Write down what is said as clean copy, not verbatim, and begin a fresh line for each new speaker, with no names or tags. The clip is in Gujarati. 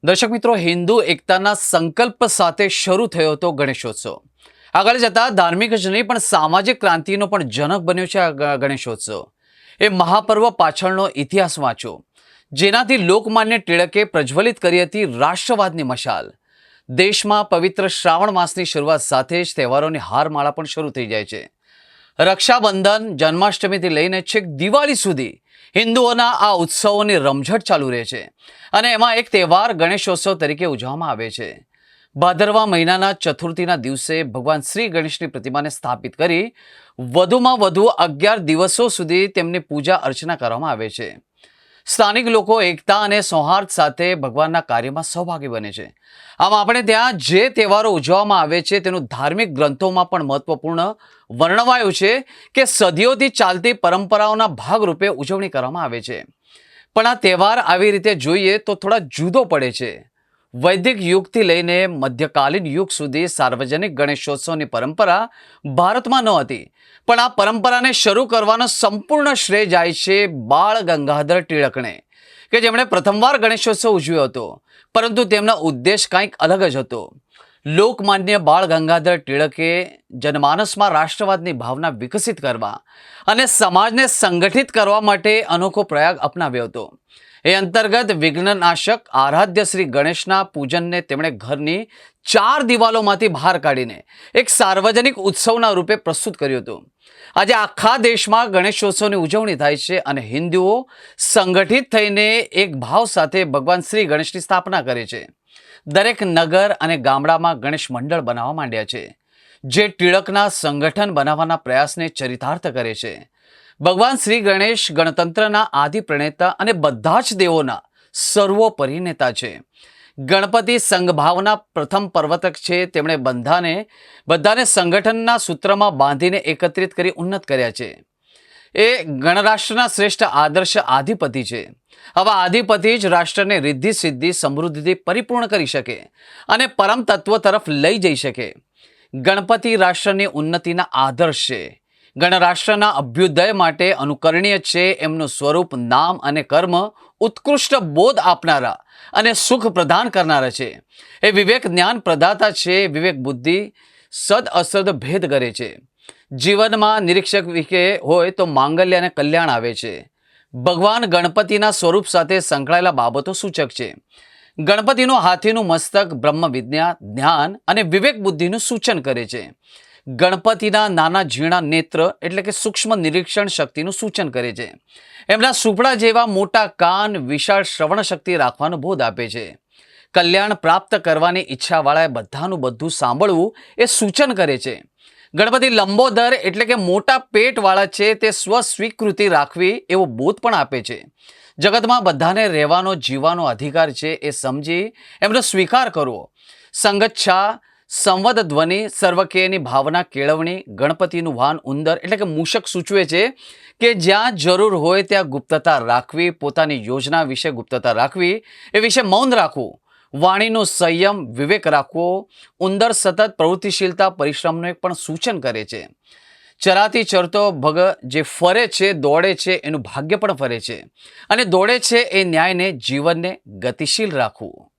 દર્શક મિત્રો, હિન્દુ એકતાના સંકલ્પ સાથે શરૂ થયો હતો ગણેશોત્સવ. આગળ જતા ધાર્મિક જ નહીં પણ સામાજિક ક્રાંતિનો પણ જનક બન્યો છે આ ગણેશોત્સવ. એ મહાપર્વ પાછળનો ઇતિહાસ વાંચો, જેનાથી લોકમાન્ય ટિળકે પ્રજ્વલિત કરી હતી રાષ્ટ્રવાદની મશાલ. દેશમાં પવિત્ર શ્રાવણ માસની શરૂઆત સાથે જ તહેવારોની હારમાળા પણ શરૂ થઈ જાય છે. રક્ષાબંધન, જન્માષ્ટમીથી લઈને છેક દિવાળી સુધી હિન્દુઓના આ ઉત્સવોની રમઝટ ચાલુ રહે છે. અને એમાં એક તહેવાર ગણેશોત્સવ તરીકે ઉજવવામાં આવે છે. ભાદરવા મહિનાના ચતુર્થીના દિવસે ભગવાન શ્રી ગણેશની પ્રતિમાને સ્થાપિત કરી વધુમાં વધુ 11 દિવસો સુધી તેમની પૂજા અર્ચના કરવામાં આવે છે. સ્થાનિક લોકો એકતા અને સૌહાર્દ સાથે ભગવાનના કાર્યમાં સહભાગી બને છે. આમ આપણે ત્યાં જે તહેવારો ઉજવવામાં આવે છે તેનું ધાર્મિક ગ્રંથોમાં પણ મહત્વપૂર્ણ વર્ણવાયું છે કે સદીઓથી ચાલતી પરંપરાઓના ભાગરૂપે ઉજવણી કરવામાં આવે છે. પણ આ તહેવાર આવી રીતે જોઈએ તો થોડા જુદો પડે છે. વૈદિક યુગથી લઈને મધ્યકાલીન યુગ સુધી સાર્વજનિક ગણેશોત્સવની પરંપરા ભારતમાં ન હતી. પણ આ પરંપરાને શરૂ કરવાનો સંપૂર્ણ શ્રેય જાય છે બાળ ગંગાધર ટિળકને, કે જેમણે પ્રથમવાર ગણેશોત્સવ ઉજવ્યો હતો. પરંતુ તેમનો ઉદ્દેશ કંઈક અલગ જ હતો. લોકમાન્ય બાળ ગંગાધર ટિળકે જનમાનસમાં રાષ્ટ્રવાદની ભાવના વિકસિત કરવા અને સમાજને સંગઠિત કરવા માટે અનોખો પ્રયાગ અપનાવ્યો હતો. એ અંતર્ગત વિઘ્નનાશક આરાધ્ય શ્રી ગણેશના પૂજનને તેમણે ઘરની 4 દિવાલોમાંથી બહાર કાઢીને એક સાર્વજનિક ઉત્સવના રૂપે પ્રસ્તુત કર્યું હતું. આજે આખા દેશમાં ગણેશોત્સવની ઉજવણી થાય છે અને હિન્દુઓ સંગઠિત થઈને એક ભાવ સાથે ભગવાન શ્રી ગણેશની સ્થાપના કરે છે. દરેક નગર અને ગામડામાં ગણેશ મંડળ બનાવવા માંડ્યા છે, જે ટિળકના સંગઠન બનાવવાના પ્રયાસને ચરિતાર્થ કરે છે. ભગવાન શ્રી ગણેશ ગણતંત્રના આદિ પ્રણેતા અને બધા જ દેવોના સર્વોપરી નેતા છે. ગણપતિ સંઘભાવના પ્રથમ પ્રવર્તક છે. તેમણે બધાને સંગઠનના સૂત્રમાં બાંધીને એકત્રિત કરી ઉન્નત કર્યા છે. એ ગણરાષ્ટ્રના શ્રેષ્ઠ આદર્શ આધિપતિ છે. આવા આધિપતિ જ રાષ્ટ્રને રિદ્ધિ સિદ્ધિ સમૃદ્ધિથી પરિપૂર્ણ કરી શકે અને પરમ તત્વ તરફ લઈ જઈ શકે. ગણપતિ રાષ્ટ્રની ઉન્નતિના આદર્શ છે. ગણરાષ્ટ્રના અભ્યુદય માટે અનુકરણીય છે. એમનું સ્વરૂપ, નામ અને કર્મ ઉત્કૃષ્ટ બોધ આપનારા અને સુખ પ્રદાન કરનારા છે. એ વિવેક જ્ઞાન પ્રદાતા છે. વિવેક બુદ્ધિ સદ અસદ ભેદ કરે છે. જીવનમાં નિરીક્ષક વિકે હોય તો માંગલ્ય અને કલ્યાણ આવે છે. ભગવાન ગણપતિના સ્વરૂપ સાથે સંકળાયેલા બાબતો સૂચક છે. ગણપતિનું હાથીનું મસ્તક બ્રહ્મ વિદ્યા, જ્ઞાન અને વિવેક બુદ્ધિનું સૂચન કરે છે. ગણપતિના નાના ઝીણા નેત્ર એટલે કે સૂક્ષ્મ નિરીક્ષણ શક્તિનું સૂચન કરે છે. એમના સુપડા જેવા મોટા કાન વિશાળ શ્રવણ શક્તિ રાખવાનો બોધ આપે છે. કલ્યાણ પ્રાપ્ત કરવાની ઈચ્છાવાળાએ બધાનું બધું સાંભળવું એ સૂચન કરે છે. ગણપતિ લંબોદર એટલે કે મોટા પેટવાળા છે. તે સ્વસ્વીકૃતિ રાખવી એવો બોધ પણ આપે છે. જગતમાં બધાને રહેવાનો જીવવાનો અધિકાર છે એ સમજી એમનો સ્વીકાર કરવો. સંગચ્છા, સંવદ ધ્વનિ, સર્વકેયની ભાવના કેળવણી. ગણપતિનું વાહન ઉંદર એટલે કે મૂષક સૂચવે છે કે જ્યાં જરૂર હોય ત્યાં ગુપ્તતા રાખવી, પોતાની યોજના વિશે ગુપ્તતા રાખવી, એ વિશે મૌન રાખવું. વાણીનો સંયમ, વિવેક રાખવો. ઉંદર સતત પ્રવૃત્તિશીલતા, પરિશ્રમનું પણ સૂચન કરે છે. ચરાતી ચરતો ભગ જે ફરે છે, દોડે છે, એનું ભાગ્ય પણ ફરે છે અને દોડે છે એ ન્યાયને, જીવનને ગતિશીલ રાખવું.